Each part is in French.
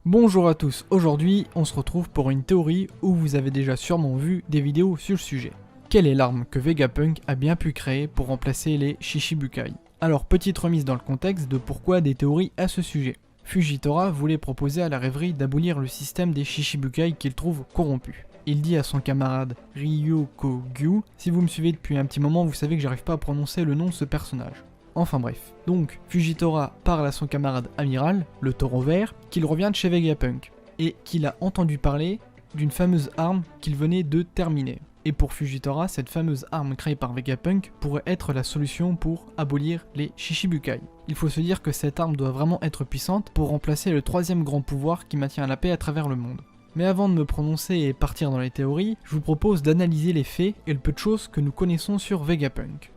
Bonjour à tous, aujourd'hui on se retrouve pour une théorie où vous avez déjà sûrement vu des vidéos sur le sujet. Quelle est l'arme que Vegapunk a bien pu créer pour remplacer les Shichibukai? Alors petite remise dans le contexte de pourquoi des théories à ce sujet. Fujitora voulait proposer à la rêverie d'abolir le système des Shichibukai qu'il trouve corrompu. Il dit à son camarade Ryokogyu, si vous me suivez depuis un petit moment vous savez que j'arrive pas à prononcer le nom de ce personnage. Enfin bref, donc Fujitora parle à son camarade amiral, le taureau vert, qu'il revient de chez Vegapunk, et qu'il a entendu parler d'une fameuse arme qu'il venait de terminer. Et pour Fujitora, cette fameuse arme créée par Vegapunk pourrait être la solution pour abolir les Shichibukai. Il faut se dire que cette arme doit vraiment être puissante pour remplacer le troisième grand pouvoir qui maintient la paix à travers le monde. Mais avant de me prononcer et partir dans les théories, je vous propose d'analyser les faits et le peu de choses que nous connaissons sur Vegapunk.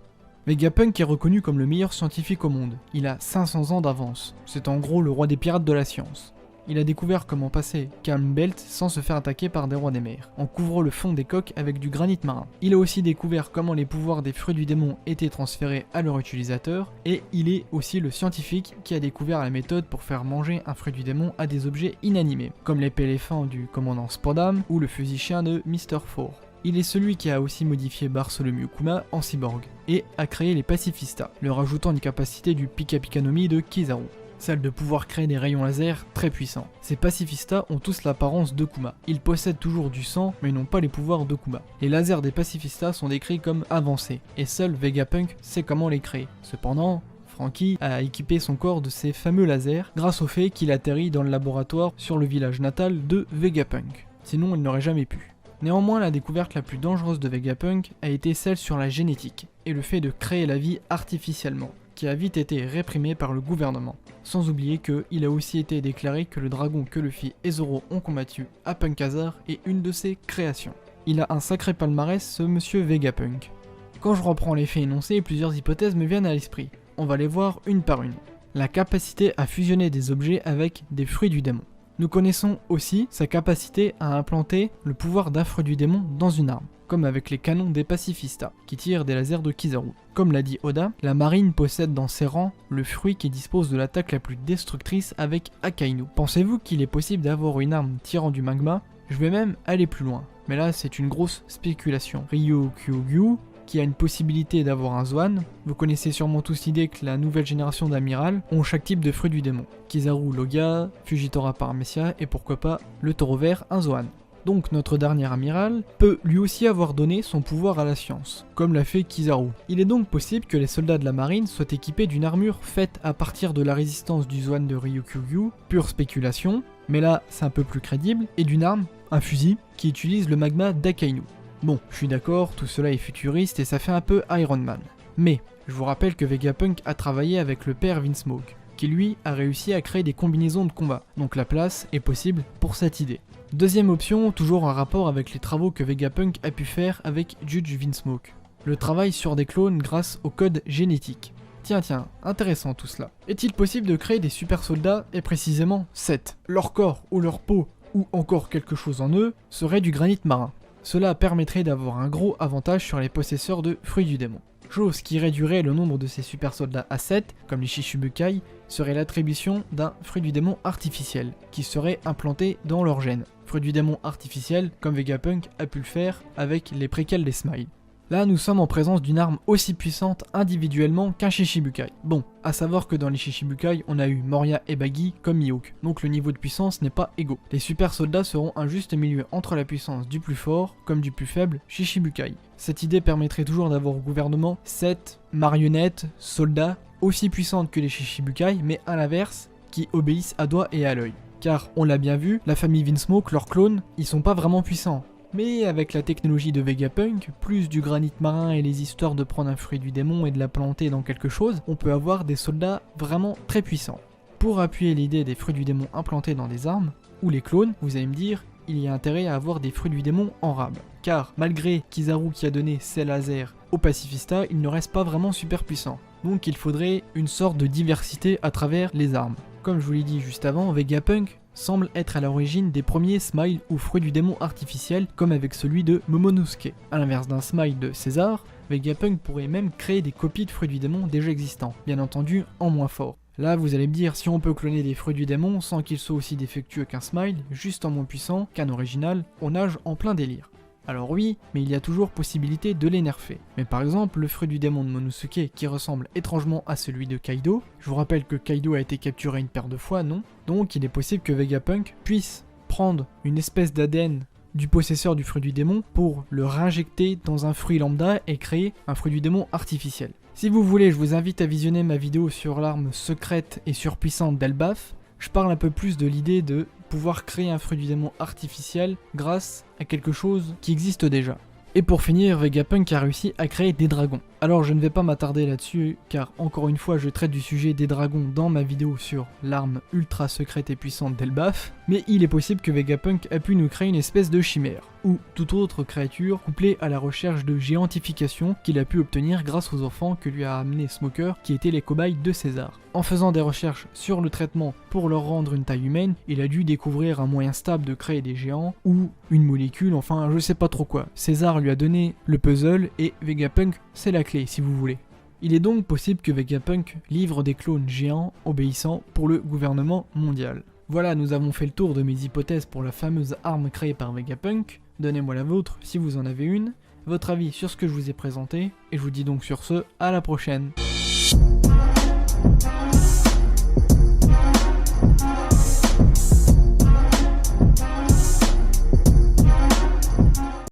Vegapunk est reconnu comme le meilleur scientifique au monde, il a 500 ans d'avance, c'est en gros le roi des pirates de la science. Il a découvert comment passer Calm Belt sans se faire attaquer par des rois des mers, en couvrant le fond des coques avec du granit marin. Il a aussi découvert comment les pouvoirs des fruits du démon étaient transférés à leur utilisateur, et il est aussi le scientifique qui a découvert la méthode pour faire manger un fruit du démon à des objets inanimés, comme l'épée éléphant du commandant Spodam ou le fusil chien de Mr. Four. Il est celui qui a aussi modifié Bartholomew Kuma en cyborg, et a créé les pacifistas, leur ajoutant une capacité du Pika Pika no Mi de Kizaru, celle de pouvoir créer des rayons laser très puissants. Ces pacifistas ont tous l'apparence de Kuma. Ils possèdent toujours du sang, mais n'ont pas les pouvoirs de Kuma. Les lasers des pacifistas sont décrits comme avancés, et seul Vegapunk sait comment les créer. Cependant, Franky a équipé son corps de ces fameux lasers grâce au fait qu'il atterrit dans le laboratoire sur le village natal de Vegapunk. Sinon, il n'aurait jamais pu. Néanmoins, la découverte la plus dangereuse de Vegapunk a été celle sur la génétique, et le fait de créer la vie artificiellement, qui a vite été réprimé par le gouvernement. Sans oublier qu'il a aussi été déclaré que le dragon que Luffy et Zoro ont combattu à Punkazar est une de ses créations. Il a un sacré palmarès ce monsieur Vegapunk. Quand je reprends les faits énoncés, plusieurs hypothèses me viennent à l'esprit. On va les voir une par une. La capacité à fusionner des objets avec des fruits du démon. Nous connaissons aussi sa capacité à implanter le pouvoir d'un fruit du démon dans une arme, comme avec les canons des pacifistas, qui tirent des lasers de Kizaru. Comme l'a dit Oda, la marine possède dans ses rangs le fruit qui dispose de l'attaque la plus destructrice avec Akainu. Pensez-vous qu'il est possible d'avoir une arme tirant du magma? Je vais même aller plus loin, mais là c'est une grosse spéculation. Ryokugyu, qui a une possibilité d'avoir un Zoan, vous connaissez sûrement tous l'idée que la nouvelle génération d'amiral ont chaque type de fruit du démon. Kizaru Loga, Fujitora Paramecia et pourquoi pas le taureau vert un Zoan. Donc notre dernier amiral peut lui aussi avoir donné son pouvoir à la science, comme l'a fait Kizaru. Il est donc possible que les soldats de la marine soient équipés d'une armure faite à partir de la résistance du Zoan de Ryokugyu, pure spéculation, mais là c'est un peu plus crédible, et d'une arme, un fusil, qui utilise le magma d'Akainu. Bon, je suis d'accord, tout cela est futuriste et ça fait un peu Iron Man. Mais, je vous rappelle que Vegapunk a travaillé avec le père Vinsmoke, qui lui a réussi à créer des combinaisons de combat, donc la place est possible pour cette idée. Deuxième option, toujours en rapport avec les travaux que Vegapunk a pu faire avec Judge Vinsmoke. Le travail sur des clones grâce au code génétique. Tiens, intéressant tout cela. Est-il possible de créer des super soldats, et précisément 7 ? Leur corps ou leur peau, ou encore quelque chose en eux, serait du granit marin. Cela permettrait d'avoir un gros avantage sur les possesseurs de fruits du démon. Chose qui réduirait le nombre de ces super soldats à 7, comme les Shichibukai, serait l'attribution d'un fruit du démon artificiel, qui serait implanté dans leur gène. Fruit du démon artificiel, comme Vegapunk a pu le faire avec les préquels des Smile. Là, nous sommes en présence d'une arme aussi puissante individuellement qu'un Shichibukai. Bon, à savoir que dans les Shichibukai, on a eu Moria et Bagi comme Mihawk, donc le niveau de puissance n'est pas égaux. Les super soldats seront un juste milieu entre la puissance du plus fort comme du plus faible Shichibukai. Cette idée permettrait toujours d'avoir au gouvernement 7 marionnettes, soldats, aussi puissantes que les Shichibukai, mais à l'inverse, qui obéissent à doigt et à l'œil. Car, on l'a bien vu, la famille Vinsmoke, leurs clones, ils sont pas vraiment puissants. Mais avec la technologie de Vegapunk, plus du granit marin et les histoires de prendre un fruit du démon et de la planter dans quelque chose, on peut avoir des soldats vraiment très puissants. Pour appuyer l'idée des fruits du démon implantés dans des armes, ou les clones, vous allez me dire, il y a intérêt à avoir des fruits du démon en rab. Car malgré Kizaru qui a donné ses lasers au pacifista, il ne reste pas vraiment super puissant. donc il faudrait une sorte de diversité à travers les armes. Comme je vous l'ai dit juste avant, Vegapunk semble être à l'origine des premiers smiles ou fruits du démon artificiels comme avec celui de Momonosuke. A l'inverse d'un smile de César, Vegapunk pourrait même créer des copies de fruits du démon déjà existants, bien entendu en moins fort. Là vous allez me dire, si on peut cloner des fruits du démon sans qu'ils soient aussi défectueux qu'un smile, juste en moins puissant qu'un original, on nage en plein délire. Alors oui, mais il y a toujours possibilité de les nerfer. Mais par exemple, le fruit du démon de Momonosuke qui ressemble étrangement à celui de Kaido, je vous rappelle que Kaido a été capturé une paire de fois, non? Donc il est possible que Vegapunk puisse prendre une espèce d'ADN du possesseur du fruit du démon pour le réinjecter dans un fruit lambda et créer un fruit du démon artificiel. Si vous voulez, je vous invite à visionner ma vidéo sur l'arme secrète et surpuissante d'Elbaf. Je parle un peu plus de l'idée de pouvoir créer un fruit du démon artificiel grâce à quelque chose qui existe déjà. Et pour finir, Vegapunk a réussi à créer des dragons. Alors je ne vais pas m'attarder là-dessus car encore une fois je traite du sujet des dragons dans ma vidéo sur l'arme ultra secrète et puissante d'Elbaf, mais il est possible que Vegapunk ait pu nous créer une espèce de chimère, ou toute autre créature couplée à la recherche de géantification qu'il a pu obtenir grâce aux enfants que lui a amené Smoker qui étaient les cobayes de César. En faisant des recherches sur le traitement pour leur rendre une taille humaine, il a dû découvrir un moyen stable de créer des géants, ou une molécule, enfin je sais pas trop quoi. César lui a donné le puzzle et Vegapunk c'est la clé si vous voulez. Il est donc possible que Vegapunk livre des clones géants obéissants pour le gouvernement mondial. Voilà, nous avons fait le tour de mes hypothèses pour la fameuse arme créée par Vegapunk. Donnez-moi la vôtre si vous en avez une, votre avis sur ce que je vous ai présenté, et je vous dis donc sur ce, à la prochaine.